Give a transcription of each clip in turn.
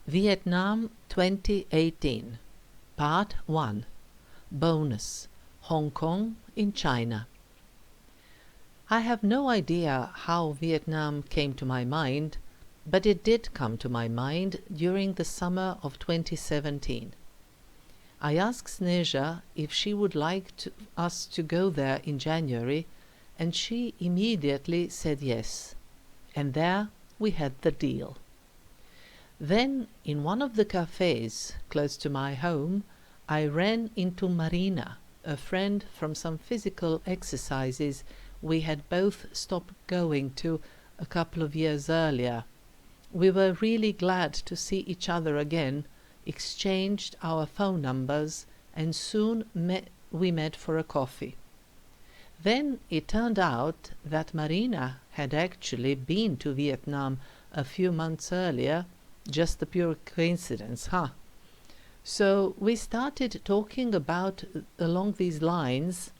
Vietnam 2018 Part 1 Bonus Hong Kong in China. I have no idea how Vietnam came to my mind, but it did come to my mind during the summer of 2017. I asked Sneja if she would like us to go there in January, and she immediately said yes. And there we had the deal. Then, in one of the cafes close to my home, I ran into Marina, a friend from some physical exercises we had both stopped going to a couple of years earlier. We were really glad to see each other again, exchanged our phone numbers, and soon we met for a coffee. Then it turned out that Marina had actually been to Vietnam a few months earlier. Just a pure coincidence, huh? So we started talking about along these lines,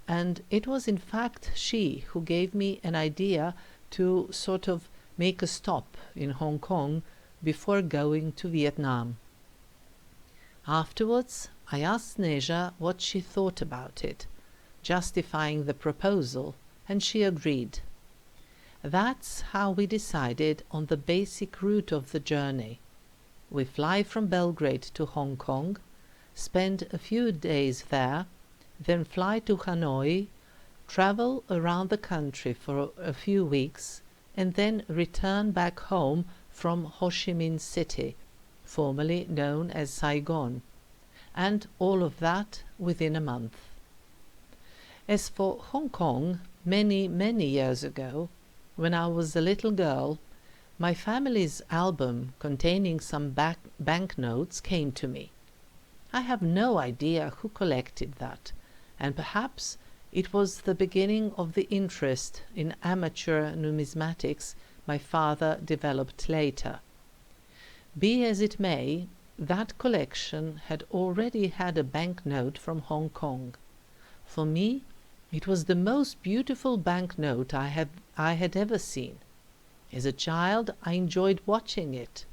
and it was in fact she who gave me an idea to sort of make a stop in Hong Kong before going to Vietnam. Afterwards, I asked Sneja what she thought about it, justifying the proposal, and she agreed. That's how we decided on the basic route of the journey. We fly from Belgrade to Hong Kong, spend a few days there, then fly to Hanoi, travel around the country for a few weeks, and then return back home from Ho Chi Minh City, formerly known as Saigon, and all of that within a month. As for Hong Kong, many years ago, when I was a little girl, my family's album containing some banknotes came to me. I have no idea who collected that, and perhaps it was the beginning of the interest in amateur numismatics my father developed later. Be as it may, that collection had already had a banknote from Hong Kong. For me, it was the most beautiful banknote I had ever seen. As a child, I enjoyed watching it.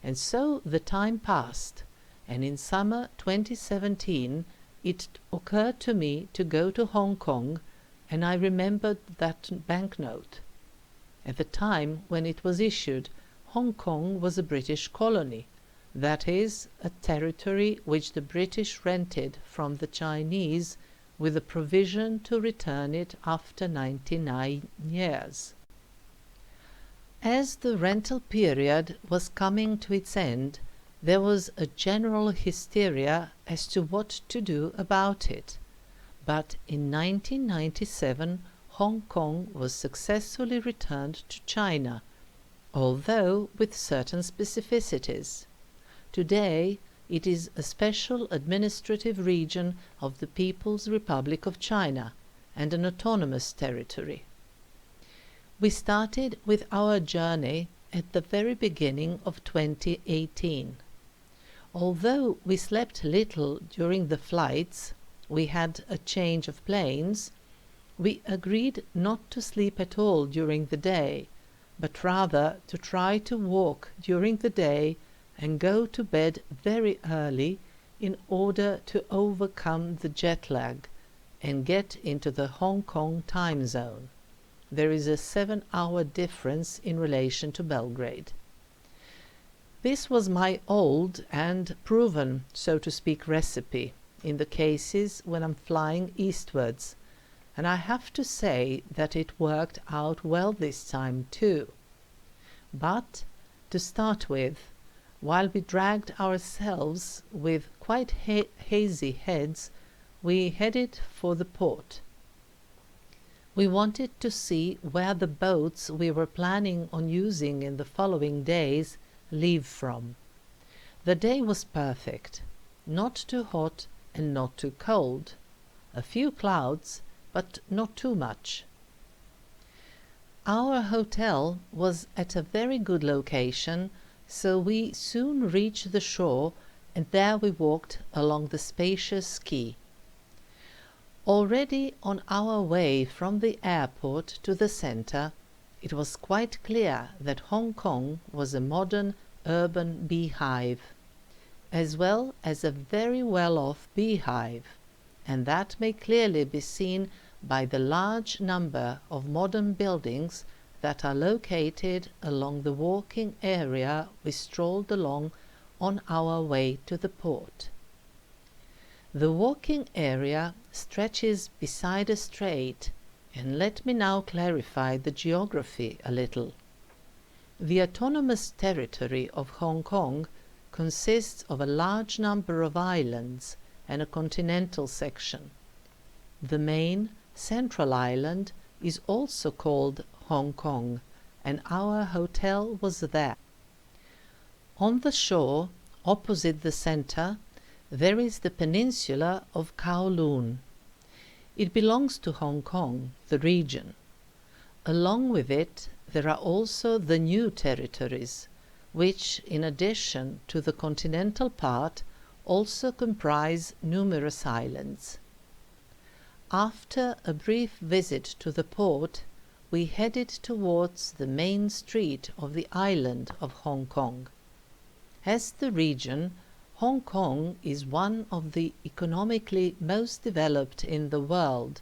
And so the time passed, and in summer 2017 it occurred to me to go to Hong Kong, and I remembered that banknote. At the time when it was issued, Hong Kong was a British colony, that is, a territory which the British rented from the Chinese with a provision to return it after 99 years. As the rental period was coming to its end, there was a general hysteria as to what to do about it. But in 1997, Hong Kong was successfully returned to China, although with certain specificities. Today, it is a special administrative region of the People's Republic of China and an autonomous territory. We started with our journey at the very beginning of 2018. Although we slept little during the flights, we had a change of planes, we agreed not to sleep at all during the day, but rather to try to walk during the day and go to bed very early in order to overcome the jet lag and get into the Hong Kong time zone. There is a 7-hour difference in relation to Belgrade. This was my old and proven, so to speak, recipe in the cases when I'm flying eastwards, and I have to say that it worked out well this time too. But, to start with, while we dragged ourselves with quite hazy heads, we headed for the port. We wanted to see where the boats we were planning on using in the following days leave from. The day was perfect, not too hot and not too cold. A few clouds, but not too much. Our hotel was at a very good location, so we soon reached the shore, and there we walked along the spacious quay. Already on our way from the airport to the center, it was quite clear that Hong Kong was a modern, urban beehive, as well as a very well-off beehive, and that may clearly be seen by the large number of modern buildings that are located along the walking area we strolled along on our way to the port. The walking area stretches beside a strait, and let me now clarify the geography a little. The autonomous territory of Hong Kong consists of a large number of islands and a continental section. The main, central island is also called Hong Kong, and our hotel was there. On the shore, opposite the center, there is the peninsula of Kowloon. It belongs to Hong Kong, the region. Along with it, there are also the new territories, which, in addition to the continental part, also comprise numerous islands. After a brief visit to the port, we headed towards the main street of the island of Hong Kong. As the region, Hong Kong is one of the economically most developed in the world,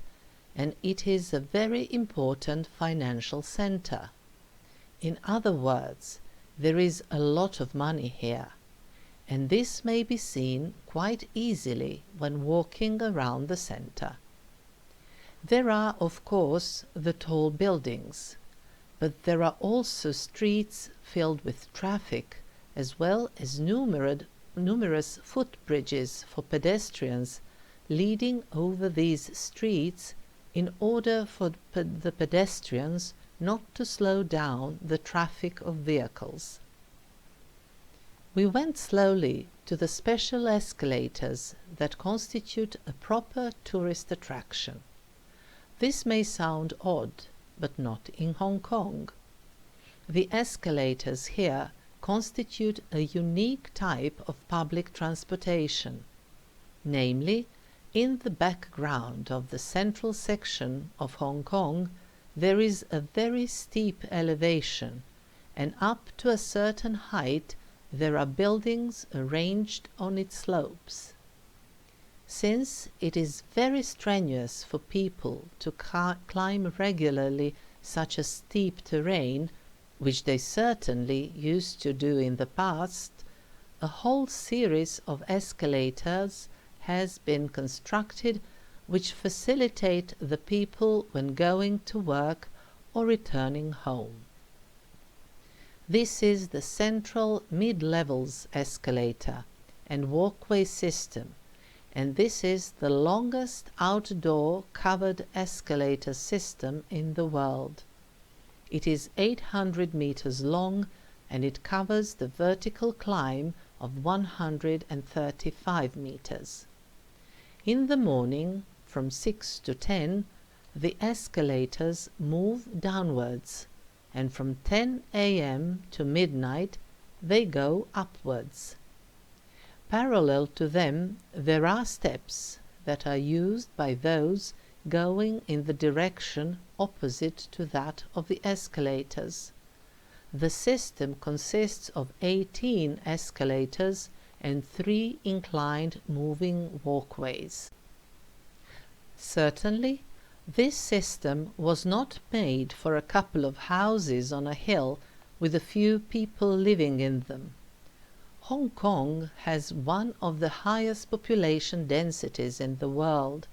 and it is a very important financial center. In other words, there is a lot of money here, and this may be seen quite easily when walking around the center. There are, of course, the tall buildings, but there are also streets filled with traffic, as well as numerous footbridges for pedestrians leading over these streets in order for the pedestrians not to slow down the traffic of vehicles. We went slowly to the special escalators that constitute a proper tourist attraction. This may sound odd, but not in Hong Kong. The escalators here constitute a unique type of public transportation. Namely, in the background of the central section of Hong Kong, there is a very steep elevation, and up to a certain height there are buildings arranged on its slopes. Since it is very strenuous for people to climb regularly such a steep terrain, which they certainly used to do in the past, a whole series of escalators has been constructed which facilitate the people when going to work or returning home. This is the central mid-levels escalator and walkway system, and this is the longest outdoor covered escalator system in the world. It is 800 meters long, and it covers the vertical climb of 135 meters. In the morning, from 6 to 10, the escalators move downwards, and from 10 a.m. to midnight they go upwards. Parallel to them there are steps that are used by those going in the direction opposite to that of the escalators. The system consists of 18 escalators and 3 inclined moving walkways. Certainly, this system was not made for a couple of houses on a hill with a few people living in them. Hong Kong has one of the highest population densities in the world,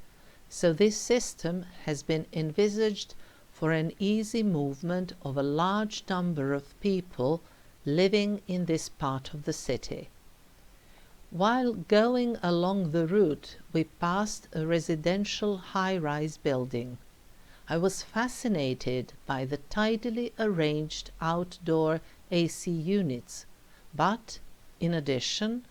so this system has been envisaged for an easy movement of a large number of people living in this part of the city. While going along the route, we passed a residential high-rise building. I was fascinated by the tidily arranged outdoor AC units, but, in addition,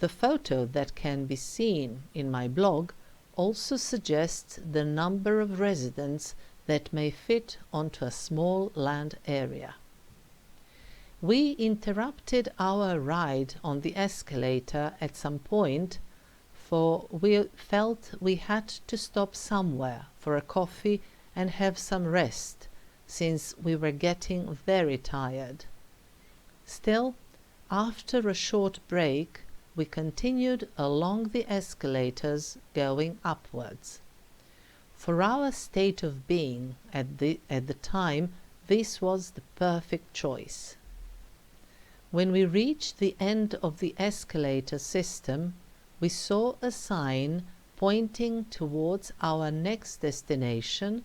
the photo that can be seen in my blog also suggests the number of residents that may fit onto a small land area. We interrupted our ride on the escalator at some point, for we felt we had to stop somewhere for a coffee and have some rest, since we were getting very tired. Still, After a short break, we continued along the escalators going upwards. For our state of being at the time, this was the perfect choice. When we reached the end of the escalator system, we saw a sign pointing towards our next destination,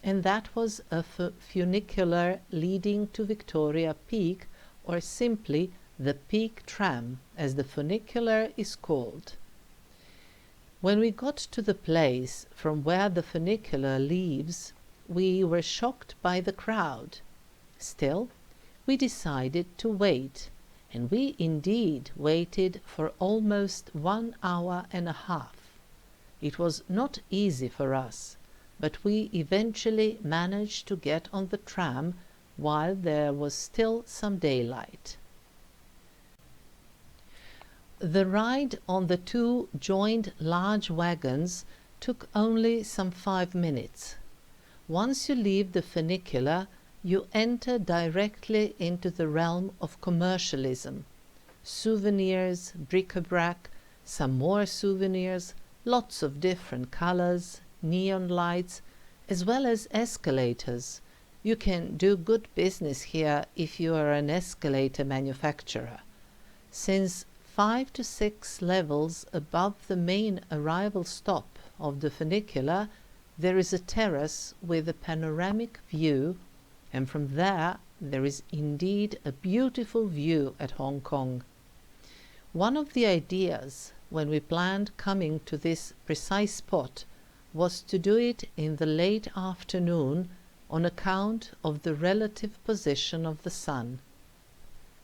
and that was a funicular leading to Victoria Peak, or simply the Peak Tram, as the funicular is called. When we got to the place from where the funicular leaves, we were shocked by the crowd. Still, we decided to wait, and we indeed waited for almost 1 hour and a half. It was not easy for us, but we eventually managed to get on the tram while there was still some daylight. The ride on the 2 joined large wagons took only some 5 minutes. Once you leave the funicular, you enter directly into the realm of commercialism. Souvenirs, bric-a-brac, some more souvenirs, lots of different colors, neon lights, as well as escalators. You can do good business here if you are an escalator manufacturer. Since 5 to 6 levels above the main arrival stop of the funicular, there is a terrace with a panoramic view, and from there is indeed a beautiful view at Hong Kong. One of the ideas when we planned coming to this precise spot was to do it in the late afternoon on account of the relative position of the sun.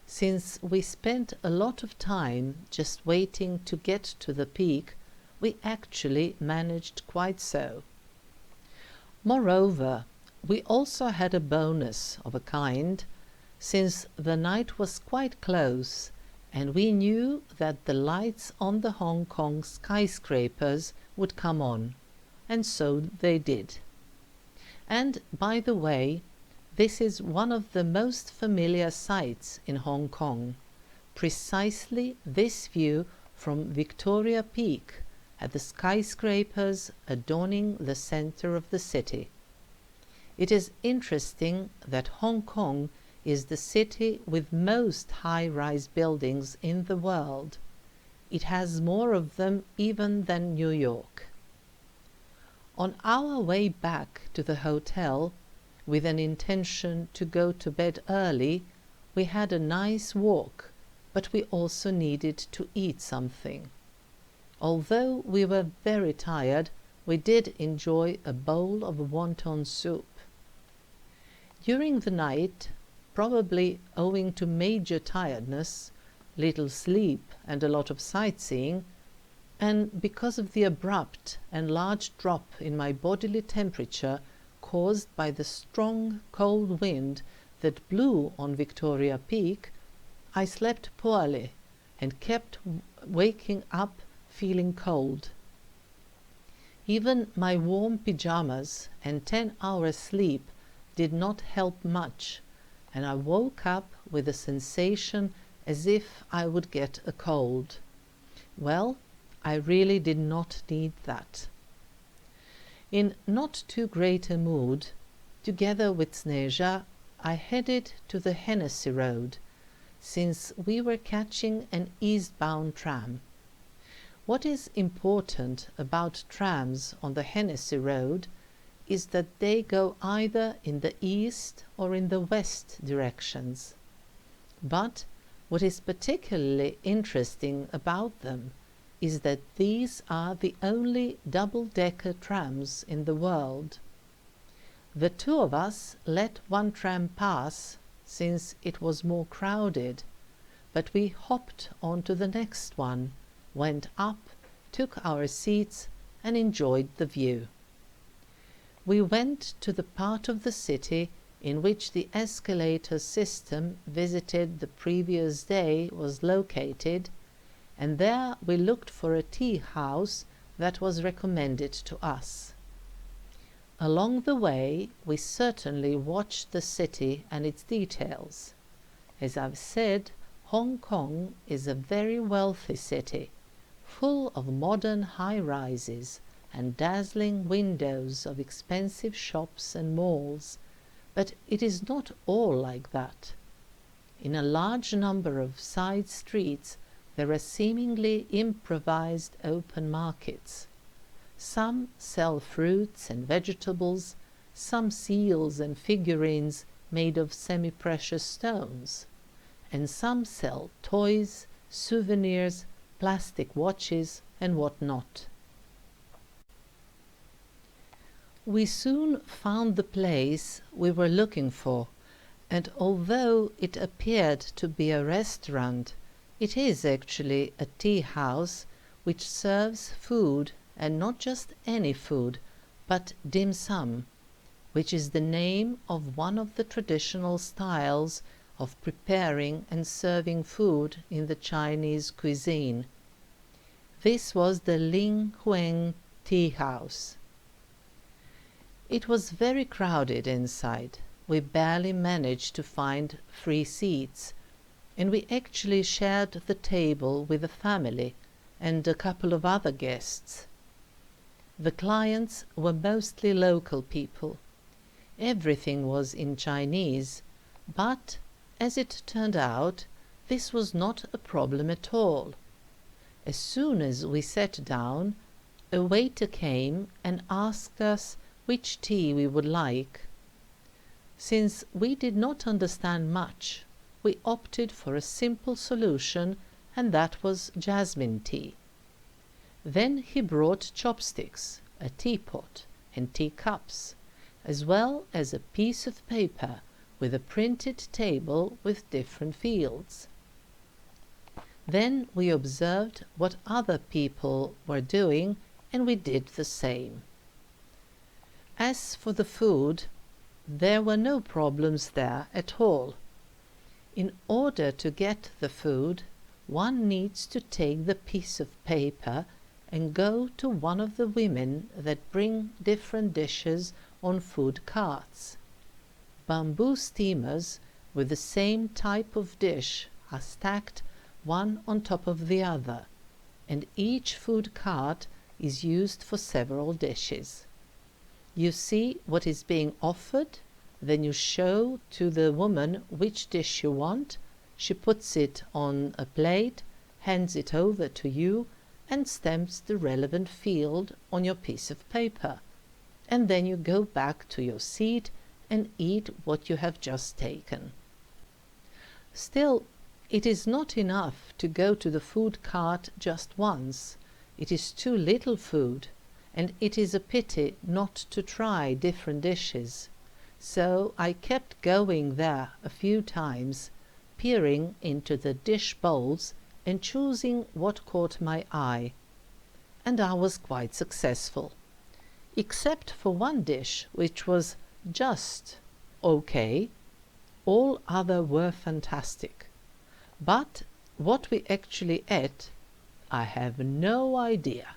Since we spent a lot of time just waiting to get to the peak, we actually managed quite so. Moreover, we also had a bonus of a kind, since the night was quite close and we knew that the lights on the Hong Kong skyscrapers would come on, and so they did. And, by the way, this is one of the most familiar sights in Hong Kong, precisely this view from Victoria Peak at the skyscrapers adorning the center of the city. It is interesting that Hong Kong is the city with most high-rise buildings in the world. It has more of them even than New York. On our way back to the hotel, with an intention to go to bed early, we had a nice walk, but we also needed to eat something. Although we were very tired, we did enjoy a bowl of wonton soup. During the night, probably owing to major tiredness, little sleep and a lot of sightseeing, and because of the abrupt and large drop in my bodily temperature caused by the strong cold wind that blew on Victoria Peak, I slept poorly and kept waking up feeling cold. Even my warm pyjamas and 10 hours sleep did not help much, and I woke up with a sensation as if I would get a cold. Well, I really did not need that. In not too great a mood, together with Sneža, I headed to the Hennessy Road, since we were catching an eastbound tram. What is important about trams on the Hennessy Road is that they go either in the east or in the west directions. But what is particularly interesting about them is that these are the only double-decker trams in the world. The 2 of us let one tram pass since it was more crowded, but we hopped onto the next one, went up, took our seats and enjoyed the view. We went to the part of the city in which the escalator system visited the previous day was located, and there we looked for a tea house that was recommended to us. Along the way, we certainly watched the city and its details. As I've said, Hong Kong is a very wealthy city, full of modern high-rises and dazzling windows of expensive shops and malls, but it is not all like that. In a large number of side streets there are seemingly improvised open markets. Some sell fruits and vegetables, some seals and figurines made of semi-precious stones, and some sell toys, souvenirs, plastic watches, and what not. We soon found the place we were looking for, and although it appeared to be a restaurant, it is actually a tea house which serves food, and not just any food, but dim sum, which is the name of one of the traditional styles of preparing and serving food in the Chinese cuisine. This was the Ling Huang Tea House. It was very crowded inside. We barely managed to find free seats, and we actually shared the table with a family and a couple of other guests. The clients were mostly local people. Everything was in Chinese, but as it turned out, this was not a problem at all. As soon as we sat down, a waiter came and asked us which tea we would like. Since we did not understand much, we opted for a simple solution, and that was jasmine tea. Then he brought chopsticks, a teapot, and teacups, as well as a piece of paper with a printed table with different fields. Then we observed what other people were doing, and we did the same. As for the food, there were no problems there at all. In order to get the food, one needs to take the piece of paper and go to one of the women that bring different dishes on food carts. Bamboo steamers with the same type of dish are stacked one on top of the other, and each food cart is used for several dishes. You see what is being offered, then you show to the woman which dish you want, she puts it on a plate, hands it over to you, and stamps the relevant field on your piece of paper, and then you go back to your seat and eat what you have just taken. Still, it is not enough to go to the food cart just once. It is too little food, and it is a pity not to try different dishes. So I kept going there a few times, peering into the dish bowls and choosing what caught my eye. And I was quite successful, except for one dish which was just okay. All other were fantastic. But what we actually ate, I have no idea.